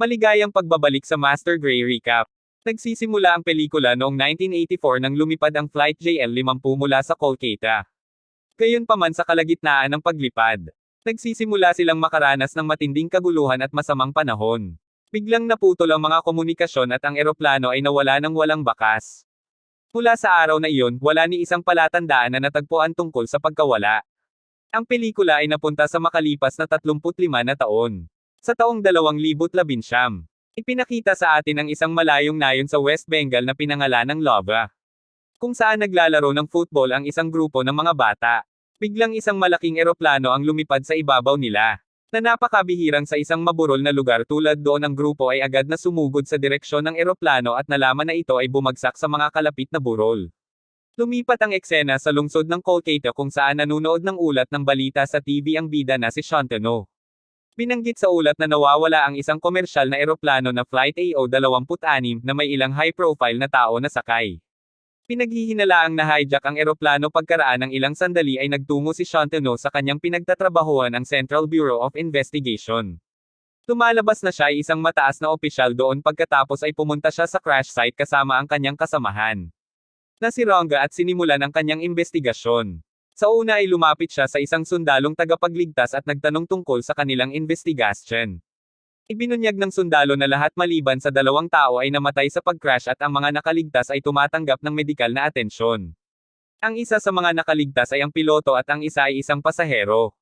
Maligayang pagbabalik sa Master Gray Recap. Nagsisimula ang pelikula noong 1984 nang lumipad ang Flight JL-50 mula sa Kolkata. Gayunpaman sa kalagitnaan ng paglipad, nagsisimula silang makaranas ng matinding kaguluhan at masamang panahon. Biglang naputol ang mga komunikasyon at ang eroplano ay nawala ng walang bakas. Mula sa araw na iyon, wala ni isang palatandaan na natagpuan tungkol sa pagkawala. Ang pelikula ay napunta sa makalipas na 35 na taon. Sa taong 2019, ipinakita sa atin ang isang malayong nayon sa West Bengal na pinangalanang Lova, kung saan naglalaro ng football ang isang grupo ng mga bata. Biglang isang malaking eroplano ang lumipad sa ibabaw nila, na napakabihirang sa isang maburol na lugar tulad doon ang grupo ay agad na sumugod sa direksyon ng eroplano at nalaman na ito ay bumagsak sa mga kalapit na burol. Lumipat ang eksena sa lungsod ng Kolkata kung saan nanunood ng ulat ng balita sa TV ang bida na si Shantanu. Binanggit sa ulat na nawawala ang isang komersyal na eroplano na Flight AO-26 na may ilang high-profile na tao na sakay. Pinaghihinalaang na hijack ang eroplano pagkaraan ng ilang sandali ay nagtungo si Shantanu sa kanyang pinagtatrabahuan ang Central Bureau of Investigation. Lumalabas na siya ay isang mataas na opisyal doon pagkatapos ay pumunta siya sa crash site kasama ang kanyang kasamahan na si Ranga at sinimulan ang kanyang investigasyon. Sa una ay lumapit siya sa isang sundalong tagapagligtas at nagtanong tungkol sa kanilang investigasyon. Ibinunyag ng sundalo na lahat maliban sa 2 tao ay namatay sa pag-crash at ang mga nakaligtas ay tumatanggap ng medikal na atensyon. Ang isa sa mga nakaligtas ay ang piloto at ang isa ay isang pasahero.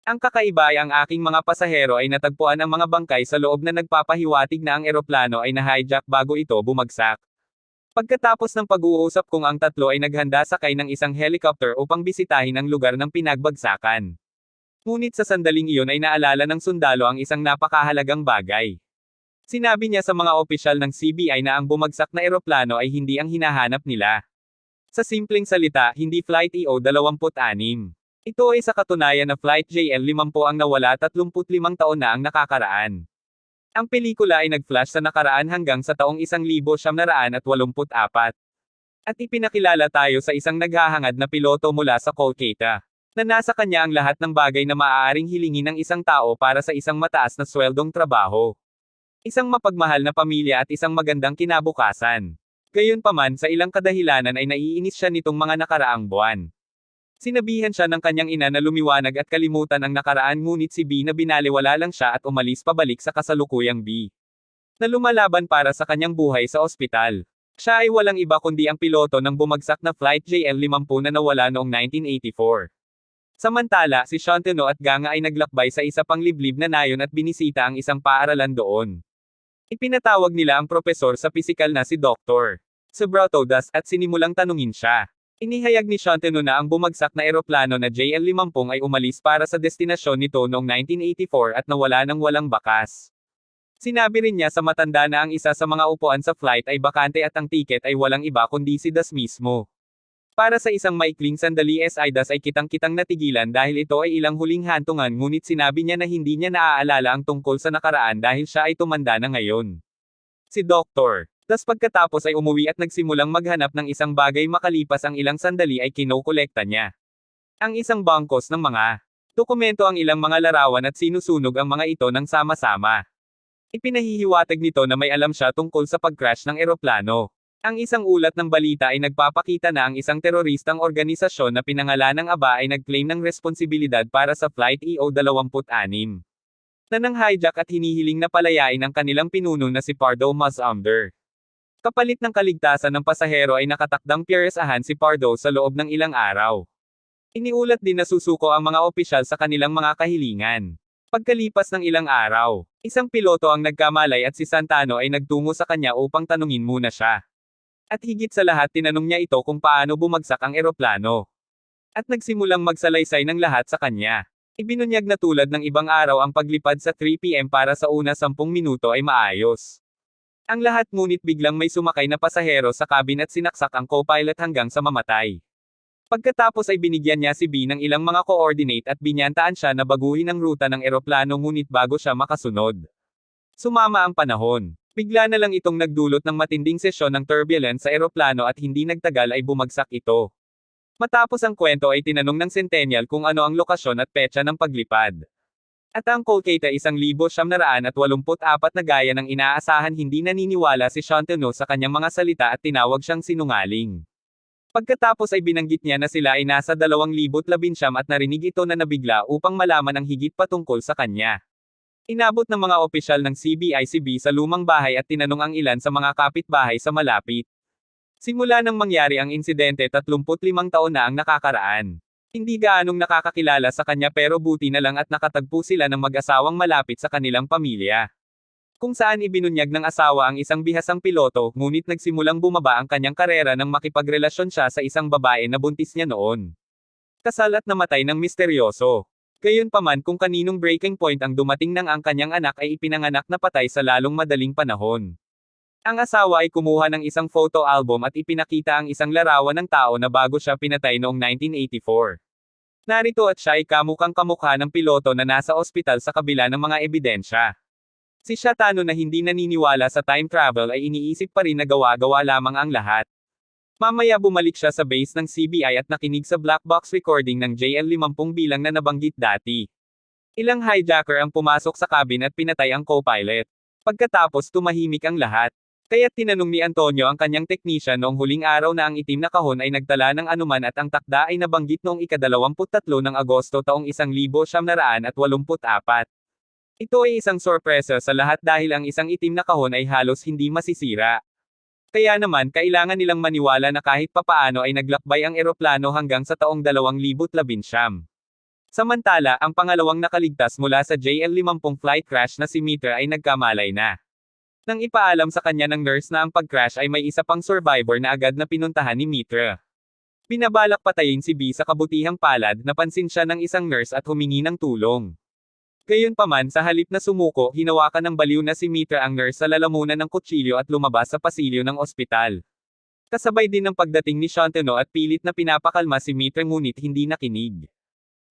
Ang kakaiba ay ang aking mga pasahero ay natagpuan ang mga bangkay sa loob na nagpapahiwatig na ang eroplano ay na-hijack bago ito bumagsak. Pagkatapos ng pag-uusap kung ang tatlo ay naghanda sakay ng isang helicopter upang bisitahin ang lugar ng pinagbagsakan. Ngunit sa sandaling iyon ay naalala ng sundalo ang isang napakahalagang bagay. Sinabi niya sa mga opisyal ng CBI na ang bumagsak na eroplano ay hindi ang hinahanap nila. Sa simpleng salita, hindi Flight EO-26. Ito ay sa katunayan na Flight JL-50 ang nawala 35 taon na ang nakakaraan. Ang pelikula ay nag-flash sa nakaraan hanggang sa taong 1984. At ipinakilala tayo sa isang naghahangad na piloto mula sa Kolkata, na nasa kanya ang lahat ng bagay na maaaring hilingin ng isang tao para sa isang mataas na sweldong trabaho, isang mapagmahal na pamilya at isang magandang kinabukasan. Gayunpaman sa ilang kadahilanan ay naiinis siya nitong mga nakaraang buwan. Sinabihan siya ng kanyang ina na lumiwanag at kalimutan ang nakaraan ngunit si B na binaliwala lang siya at umalis pabalik sa kasalukuyang B, na lumalaban para sa kanyang buhay sa ospital. Siya ay walang iba kundi ang piloto ng bumagsak na Flight JL-50 na nawala noong 1984. Samantala, si Shantanu at Ganga ay naglakbay sa isa pang liblib na nayon at binisita ang isang paaralan doon. Ipinatawag nila ang propesor sa pisikal na si Dr. Subratodas at sinimulang tanungin siya. Inihayag ni Shantanu na ang bumagsak na eroplano na JL-50 ay umalis para sa destinasyon nito noong 1984 at nawala ng walang bakas. Sinabi rin niya sa matanda na ang isa sa mga upuan sa flight ay bakante at ang tiket ay walang iba kundi si Das mismo. Para sa isang maikling sandali si Das ay kitang-kitang natigilan dahil ito ay ilang huling hantungan ngunit sinabi niya na hindi niya naaalala ang tungkol sa nakaraan dahil siya ay tumanda na ngayon. Si Dr. Das pagkatapos ay umuwi at nagsimulang maghanap ng isang bagay makalipas ang ilang sandali ay kinokolekta niya ang isang bangkos ng mga dokumento, ang ilang mga larawan at sinusunog ang mga ito ng sama-sama. Ipinahihiwatig nito na may alam siya tungkol sa pag-crash ng eroplano. Ang isang ulat ng balita ay nagpapakita na ang isang teroristang organisasyon na pinangalanang ABA ay nag-claim ng responsibilidad para sa Flight EO-26 na nang-hijack at hinihiling na palayain ang kanilang pinuno na si Pardo Mazumdar. Kapalit ng kaligtasan ng pasahero ay nakatakdang piyesahan si Pardo sa loob ng ilang araw. Iniulat din na susuko ang mga opisyal sa kanilang mga kahilingan. Pagkalipas ng ilang araw, isang piloto ang nagkamalay at si Santano ay nagtungo sa kanya upang tanungin muna siya. At higit sa lahat tinanong niya ito kung paano bumagsak ang eroplano. At nagsimulang magsalaysay ng lahat sa kanya. Ibinunyag na tulad ng ibang araw ang paglipad sa 3 PM para sa una 10 minuto ay maayos. Ang lahat ngunit biglang may sumakay na pasahero sa cabin at sinaksak ang co-pilot hanggang sa mamatay. Pagkatapos ay binigyan niya si B ng ilang mga coordinate at binyantaan siya na baguhin ang ruta ng eroplano ngunit bago siya makasunod, sumama ang panahon. Bigla na lang itong nagdulot ng matinding sesyon ng turbulence sa eroplano at hindi nagtagal ay bumagsak ito. Matapos ang kwento ay tinanong ng Centennial kung ano ang lokasyon at petsa ng paglipad. At ang Kolkata 1984 na gaya ng inaasahan hindi naniniwala si Shantanu sa kanyang mga salita at tinawag siyang sinungaling. Pagkatapos ay binanggit niya na sila ay nasa 2019 at narinig ito na nabigla upang malaman ang higit patungkol sa kanya. Inabot ng mga opisyal ng CBICB sa lumang bahay at tinanong ang ilan sa mga kapitbahay sa malapit. Simula nang mangyari ang insidente 35 taon na ang nakakaraan. Hindi gaanong nakakakilala sa kanya pero buti na lang at nakatagpo sila ng mag-asawang malapit sa kanilang pamilya. Kung saan ibinunyag ng asawa ang isang bihasang piloto, ngunit nagsimulang bumaba ang kanyang karera nang makipagrelasyon siya sa isang babae na buntis niya noon. Kasal at namatay ng misteryoso. Gayunpaman kung kaninong breaking point ang dumating nang ang kanyang anak ay ipinanganak na patay sa lalong madaling panahon. Ang asawa ay kumuha ng isang photo album at ipinakita ang isang larawan ng tao na bago siya pinatay noong 1984. Narito at siya ay kamukhang kamukha ng piloto na nasa ospital sa kabila ng mga ebidensya. Si Shantanu na hindi naniniwala sa time travel ay iniisip pa rin na gawa-gawa lamang ang lahat. Mamaya bumalik siya sa base ng CBI at nakinig sa black box recording ng JL-50 bilang na nabanggit dati. Ilang hijacker ang pumasok sa cabin at pinatay ang co-pilot. Pagkatapos tumahimik ang lahat. Kaya't tinanong ni Antonio ang kanyang technician noong huling araw na ang itim na kahon ay nagtala ng anuman at ang takda ay nabanggit noong ika-23 ng Agosto taong 1984. Ito ay isang sorpresa sa lahat dahil ang isang itim na kahon ay halos hindi masisira. Kaya naman kailangan nilang maniwala na kahit papaano ay naglakbay ang eroplano hanggang sa taong 2019. Samantala, ang pangalawang nakaligtas mula sa JL-50 flight crash na si Mitra ay nagkamalay na. Nang ipaalam sa kanya ng nurse na ang pag-crash ay may isa pang survivor na agad na pinuntahan ni Mitra. Binabalak patayin si B sa kabutihang palad, napansin siya ng isang nurse at humingi ng tulong. Gayunpaman sa halip na sumuko, hinawakan ng baliw na si Mitra ang nurse sa lalamunan ng kutsilyo at lumabas sa pasilyo ng ospital. Kasabay din ng pagdating ni Shantanu at pilit na pinapakalma si Mitra ngunit hindi nakinig.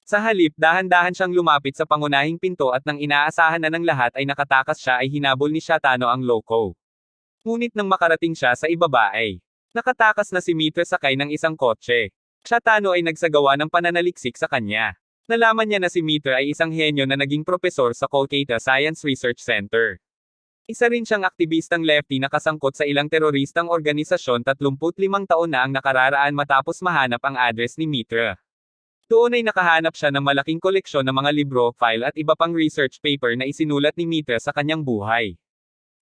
Sa halip dahan-dahan siyang lumapit sa pangunahing pinto at nang inaasahan na ng lahat ay nakatakas siya ay hinabol ni Shantanu ang loko. Ngunit nang makarating siya sa ibaba ay nakatakas na si Mitra sakay ng isang kotse. Shantanu ay nagsagawa ng pananaliksik sa kanya. Nalaman niya na si Mitra ay isang henyo na naging propesor sa Kolkata Science Research Center. Isa rin siyang aktivistang lefty na kasangkot sa ilang teroristang organisasyon 35 taon na ang nakararaan matapos mahanap ang address ni Mitra. Doon ay nakahanap siya ng malaking koleksyon ng mga libro, file at iba pang research paper na isinulat ni Mitra sa kanyang buhay.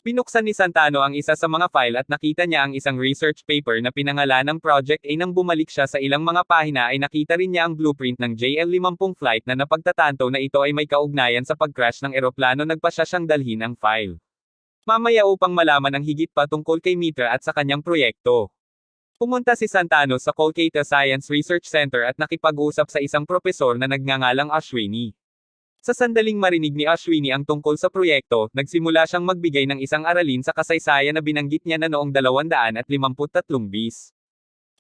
Binuksan ni Shantanu ang isa sa mga file at nakita niya ang isang research paper na pinangalanang Project A. Nang bumalik siya sa ilang mga pahina ay nakita rin niya ang blueprint ng JL-50 flight na napagtatanto na ito ay may kaugnayan sa pag-crash ng eroplano. Nagpasya siyang dalhin ang file mamaya upang malaman ang higit pa tungkol kay Mitra at sa kanyang proyekto. Pumunta si Shantanu sa Kolkata Science Research Center at nakipag-usap sa isang propesor na nagngangalang Ashwini. Sa sandaling marinig ni Ashwini ang tungkol sa proyekto, nagsimula siyang magbigay ng isang aralin sa kasaysayan na binanggit niya na noong 253 bis.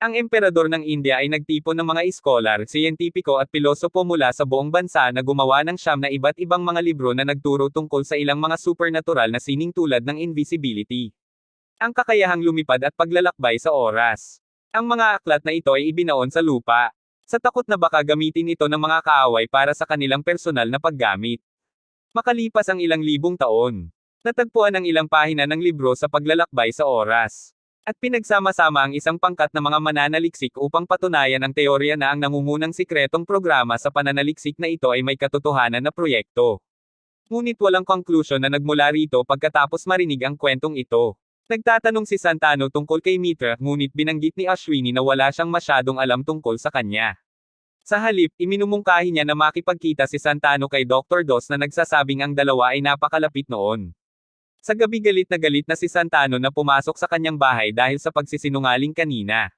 Ang emperador ng India ay nagtipon ng mga iskolar, siyentipiko at pilosopo mula sa buong bansa na gumawa ng siyam na iba't ibang mga libro na nagturo tungkol sa ilang mga supernatural na sining tulad ng invisibility, ang kakayahang lumipad at paglalakbay sa oras. Ang mga aklat na ito ay ibinaon sa lupa, sa takot na baka gamitin ito ng mga kaaway para sa kanilang personal na paggamit. Makalipas ang ilang libong taon, natagpuan ang ilang pahina ng libro sa paglalakbay sa oras. At pinagsama-sama ang isang pangkat na mga mananaliksik upang patunayan ang teorya na ang nangungunang sikretong programa sa pananaliksik na ito ay may katotohanan na proyekto. Ngunit walang conclusion na nagmula rito pagkatapos marinig ang kwentong ito. Nagtatanong si Shantanu tungkol kay Mitra, ngunit binanggit ni Ashwini na wala siyang masyadong alam tungkol sa kanya. Sa halip, iminumungkahi niya na makipagkita si Shantanu kay Dr. Dos na nagsasabing ang dalawa ay napakalapit noon. Sa gabi galit na si Shantanu na pumasok sa kanyang bahay dahil sa pagsisinungaling kanina.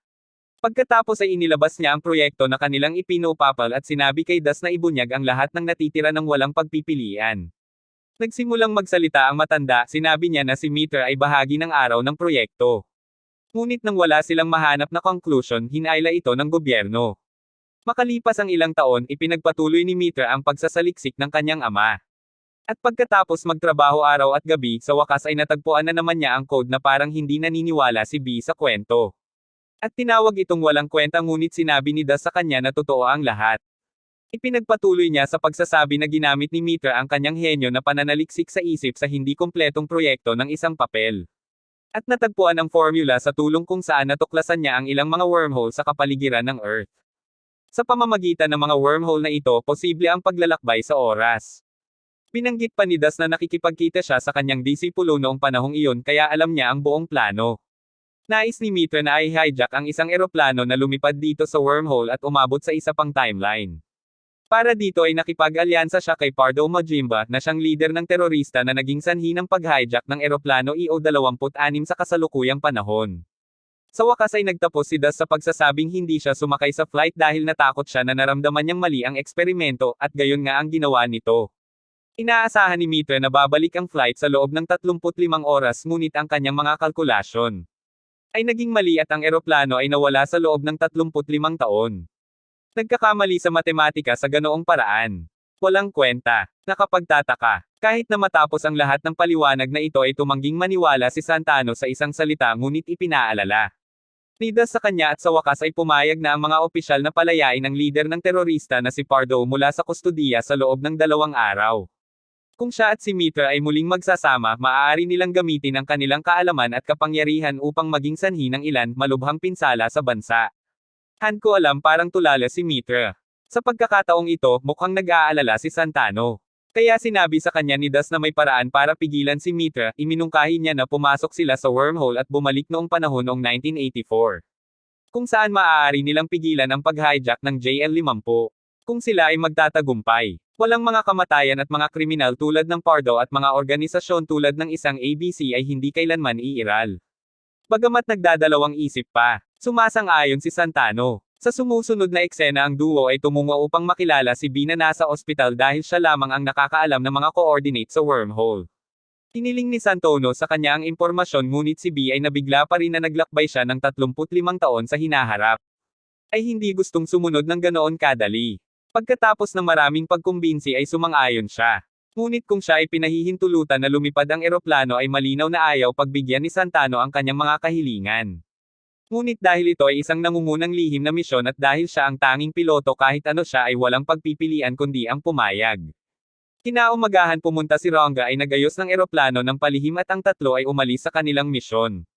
Pagkatapos ay inilabas niya ang proyekto na kanilang ipinupapal at sinabi kay Das na ibunyag ang lahat ng natitira ng walang pagpipilian. Nagsimulang magsalita ang matanda, sinabi niya na si Mitra ay bahagi ng araw ng proyekto. Ngunit nang wala silang mahanap na conclusion, hinaila ito ng gobyerno. Makalipas ang ilang taon, ipinagpatuloy ni Mitra ang pagsasaliksik ng kanyang ama. At pagkatapos magtrabaho araw at gabi, sa wakas ay natagpuan na naman niya ang code na parang hindi naniniwala si B sa kwento. At tinawag itong walang kwenta ngunit sinabi ni Das sa kanya na totoo ang lahat. Ipinagpatuloy niya sa pagsasabi na ginamit ni Mitra ang kanyang henyo na pananaliksik sa isip sa hindi kumpletong proyekto ng isang papel. At natagpuan ang formula sa tulong kung saan natuklasan niya ang ilang mga wormhole sa kapaligiran ng Earth. Sa pamamagitan ng mga wormhole na ito, posible ang paglalakbay sa oras. Binanggit pa ni Das na nakikipagkita siya sa kanyang disipulo noong panahong iyon kaya alam niya ang buong plano. Nais ni Mitra na i-hijack ang isang eroplano na lumipad dito sa wormhole at umabot sa isa pang timeline. Para dito ay nakipag-alyansa siya kay Pardo Majimba na siyang leader ng terorista na naging sanhi ng pag-hijack ng eroplano EO-26 sa kasalukuyang panahon. Sa wakas ay nagtapos si Das sa pagsasabing hindi siya sumakay sa flight dahil natakot siya na naramdaman niyang mali ang eksperimento, at gayon nga ang ginawa nito. Inaasahan ni Mitra na babalik ang flight sa loob ng 35 oras ngunit ang kanyang mga kalkulasyon ay naging mali at ang eroplano ay nawala sa loob ng 35 taon. Nagkakamali sa matematika sa ganoong paraan. Walang kwenta. Nakapagtataka. Kahit na matapos ang lahat ng paliwanag na ito ay tumangging maniwala si Santano sa isang salita ngunit ipinaalala ni Das sa kanya at sa wakas ay pumayag na ang mga opisyal na palayain ang lider ng terorista na si Pardo mula sa kustudiya sa loob ng 2 araw. Kung siya at si Mitra ay muling magsasama, maaari nilang gamitin ang kanilang kaalaman at kapangyarihan upang maging sanhi ng ilan malubhang pinsala sa bansa. Han ko alam parang tulala si Mitra. Sa pagkakataong ito, mukhang nag-aalala si Santano. Kaya sinabi sa kanya ni Das na may paraan para pigilan si Mitra, iminungkahi niya na pumasok sila sa wormhole at bumalik noong panahon noong 1984. Kung saan maaari nilang pigilan ang pag-hijack ng JL-50. Kung sila ay magtatagumpay. Walang mga kamatayan at mga kriminal tulad ng Pardo at mga organisasyon tulad ng isang ABC ay hindi kailanman iiral. Bagamat nagdadalawang isip pa, sumasang-ayon si Santano. Sa sumusunod na eksena ang duo ay tumungo upang makilala si B na nasa ospital dahil siya lamang ang nakakaalam ng mga coordinate sa wormhole. Hiniling ni Santano sa kanya ang impormasyon ngunit si B ay nabigla pa rin na naglakbay siya ng 35 taon sa hinaharap. Ay hindi gustong sumunod ng ganoon kadali. Pagkatapos ng maraming pagkumbinsi ay sumang-ayon siya. Ngunit kung siya ay pinahihintulutan na lumipad ang eroplano ay malinaw na ayaw pagbigyan ni Santano ang kanyang mga kahilingan. Ngunit dahil ito ay isang nangungunang lihim na misyon at dahil siya ang tanging piloto kahit ano siya ay walang pagpipilian kundi ang pumayag. Kinaumagahan pumunta si Rongga ay nagayos ng eroplano ng palihim at ang tatlo ay umalis sa kanilang misyon.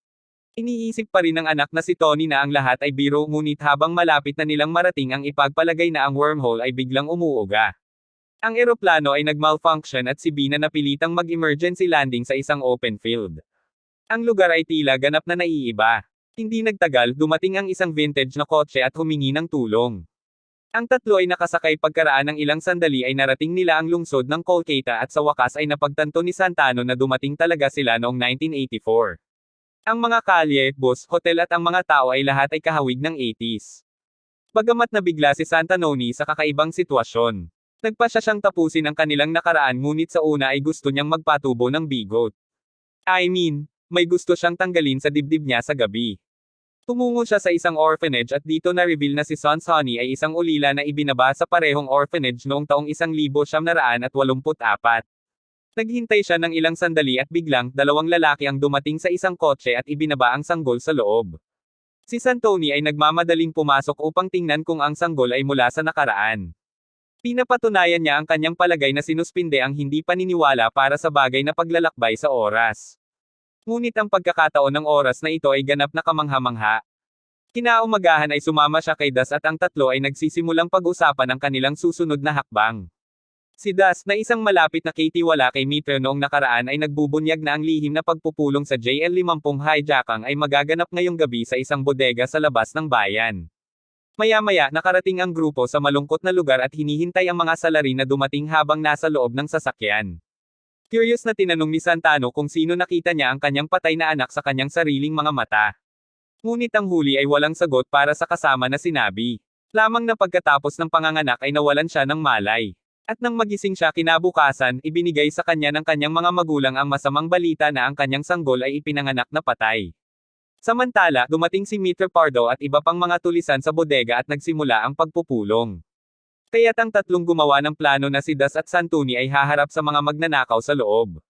Iniisip pa rin ng anak na si Tony na ang lahat ay biro ngunit habang malapit na nilang marating ang ipagpalagay na ang wormhole ay biglang umuuga. Ang eroplano ay nag-malfunction at si B na napilitang mag-emergency landing sa isang open field. Ang lugar ay tila ganap na naiiba. Hindi nagtagal, dumating ang isang vintage na kotse at humingi ng tulong. Ang tatlo ay nakasakay pagkaraan ng ilang sandali ay narating nila ang lungsod ng Kolkata at sa wakas ay napagtanto ni Santano na dumating talaga sila noong 1984. Ang mga kalye, bus, hotel at ang mga tao ay lahat ay kahawig ng 80s. Bagamat nabigla si Santanoni sa kakaibang sitwasyon. Nagpasya siyang tapusin ang kanilang nakaraan ngunit sa una ay gusto niyang magpatubo ng bigot. May gusto siyang tanggalin sa dibdib niya sa gabi. Tumungo siya sa isang orphanage at dito na-reveal na si Sons Honey ay isang ulila na ibinaba sa parehong orphanage noong taong 1984. Naghintay siya ng ilang sandali at biglang, 2 lalaki ang dumating sa isang kotse at ibinaba ang sanggol sa loob. Si Santoni ay nagmamadaling pumasok upang tingnan kung ang sanggol ay mula sa nakaraan. Pinapatunayan niya ang kanyang palagay na sinuspinde ang hindi paniniwala para sa bagay na paglalakbay sa oras. Ngunit ang pagkakataon ng oras na ito ay ganap na kamangha-mangha. Kinaumagahan ay sumama siya kay Das at ang tatlo ay nagsisimulang pag-usapan ang kanilang susunod na hakbang. Si Das, na isang malapit na katiwala kay Mitra noong nakaraan ay nagbubunyag na ang lihim na pagpupulong sa JL-50 hijacking ay magaganap ngayong gabi sa isang bodega sa labas ng bayan. Maya-maya, nakarating ang grupo sa malungkot na lugar at hinihintay ang mga salarin na dumating habang nasa loob ng sasakyan. Curious na tinanong ni Santano kung sino nakita niya ang kanyang patay na anak sa kanyang sariling mga mata. Ngunit ang huli ay walang sagot para sa kasama na sinabi. Lamang na pagkatapos ng panganganak ay nawalan siya ng malay. At nang magising siya kinabukasan, ibinigay sa kanya ng kanyang mga magulang ang masamang balita na ang kanyang sanggol ay ipinanganak na patay. Samantala, dumating si Mitra Pardo at iba pang mga tulisan sa bodega at nagsimula ang pagpupulong. Kaya't ang tatlong gumawa ng plano na si Das at Santoni ay haharap sa mga magnanakaw sa loob.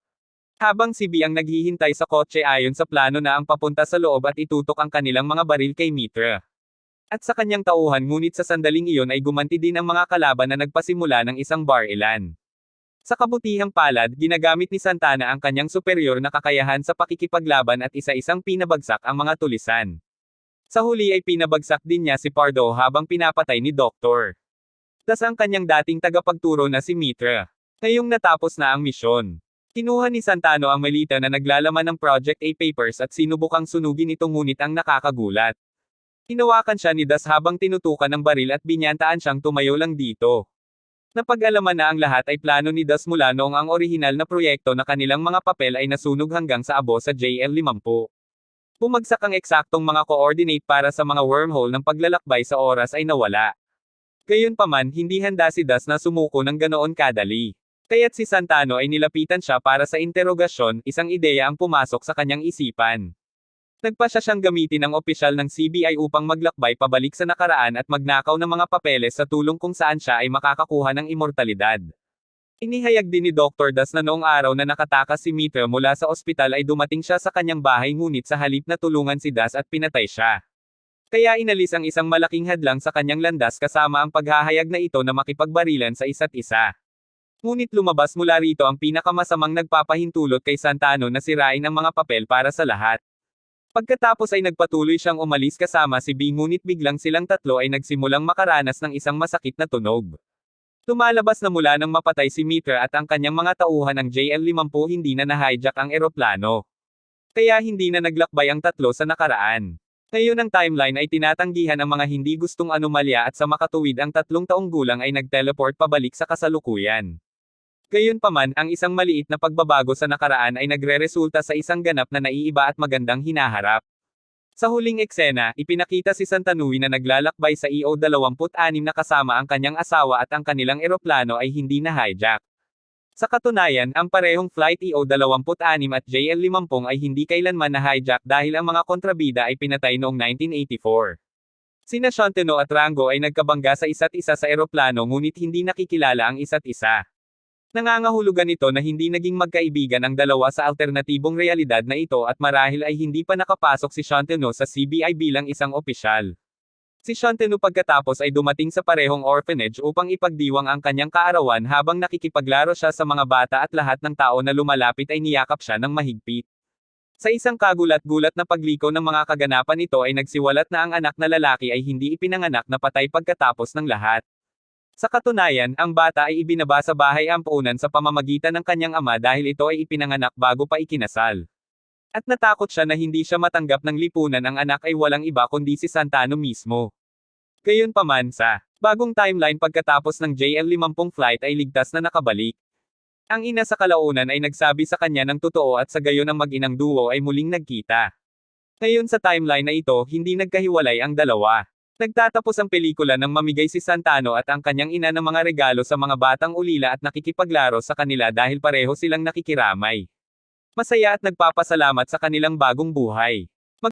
Habang si B ang naghihintay sa kotse ayon sa plano na ang papunta sa loob at itutok ang kanilang mga baril kay Mitra. At sa kanyang tauhan ngunit sa sandaling iyon ay gumanti din ang mga kalaban na nagpasimula ng isang bar-elan. Sa kabutihang palad, ginagamit ni Santana ang kanyang superior na kakayahan sa pakikipaglaban at isa-isang pinabagsak ang mga tulisan. Sa huli ay pinabagsak din niya si Pardo habang pinapatay ni Dr. Das ang kanyang dating tagapagturo na si Mitra. Ngayong natapos na ang misyon, kinuha ni Santano ang malita na naglalaman ng Project A papers at sinubukang sunugin ito ngunit ang nakakagulat. Hinawakan siya ni Das habang tinutukan ng baril at binyantaan siyang tumayo lang dito. Napag-alaman na ang lahat ay plano ni Das mula noong ang orihinal na proyekto na kanilang mga papel ay nasunog hanggang sa abo sa JL-50. Bumagsak ang eksaktong mga coordinate para sa mga wormhole ng paglalakbay sa oras ay nawala. Gayunpaman, hindi handa si Das na sumuko ng ganoon kadali. Kaya't si Santano ay nilapitan siya para sa interogasyon, isang ideya ang pumasok sa kanyang isipan. Nagpasya siyang gamitin ang opisyal ng CBI upang maglakbay pabalik sa nakaraan at magnakaw ng mga papeles sa tulong kung saan siya ay makakakuha ng immortalidad. Inihayag din ni Dr. Das na noong araw na nakatakas si Mitra mula sa ospital ay dumating siya sa kanyang bahay ngunit sa halip na tulungan si Das at pinatay siya. Kaya inalis ang isang malaking hadlang sa kanyang landas kasama ang paghahayag na ito na makipagbarilan sa isa't isa. Ngunit lumabas mula rito ang pinakamasamang nagpapahintulot kay Santano na sirain ang mga papel para sa lahat. Pagkatapos ay nagpatuloy siyang umalis kasama si B ngunit biglang silang tatlo ay nagsimulang makaranas ng isang masakit na tunog. Lumalabas na mula nang mapatay si Mitra at ang kanyang mga tauhan ng JL-50 hindi na na-hijack ang eroplano. Kaya hindi na naglakbay ang tatlo sa nakaraan. Ngayon ang timeline ay tinatanggihan ang mga hindi gustong anomalya at sa makatuwid ang 3 taong gulang ay nag-teleport pabalik sa kasalukuyan. Gayunpaman, ang isang maliit na pagbabago sa nakaraan ay nagreresulta sa isang ganap na naiiba at magandang hinaharap. Sa huling eksena, ipinakita si Santanui na naglalakbay sa EO-26 na kasama ang kanyang asawa at ang kanilang eroplano ay hindi na hijack. Sa katunayan, ang parehong Flight EO-26 at JL-50 ay hindi kailanman na hijack dahil ang mga kontrabida ay pinatay noong 1984. Sina Shantano at Rango ay nagkabangga sa isa't isa sa eroplano ngunit hindi nakikilala ang isa't isa. Nangangahulugan ito na hindi naging magkaibigan ang dalawa sa alternatibong realidad na ito at marahil ay hindi pa nakapasok si Shantano sa CBI bilang isang opisyal. Si Shantano pagkatapos ay dumating sa parehong orphanage upang ipagdiwang ang kanyang kaarawan habang nakikipaglaro siya sa mga bata at lahat ng tao na lumalapit ay niyakap siya ng mahigpit. Sa isang kagulat-gulat na pagliko ng mga kaganapan ito ay nagsiwalat na ang anak na lalaki ay hindi ipinanganak na patay pagkatapos ng lahat. Sa katunayan, ang bata ay ibinaba sa bahay ampunan sa pamamagitan ng kanyang ama dahil ito ay ipinanganak bago pa ikinasal. At natakot siya na hindi siya matanggap ng lipunan ang anak ay walang iba kundi si Santano mismo. Gayunpaman sa bagong timeline pagkatapos ng JL-50 flight ay ligtas na nakabalik. Ang ina sa kalaunan ay nagsabi sa kanya ng totoo at sa gayon ang mag-inang duo ay muling nagkita. Ngayon sa timeline na ito, hindi nagkahiwalay ang dalawa. Nagtatapos ang pelikula nang mamigay si Santano at ang kanyang ina ng mga regalo sa mga batang ulila at nakikipaglaro sa kanila dahil pareho silang nakikiramay. Masaya at nagpapasalamat sa kanilang bagong buhay.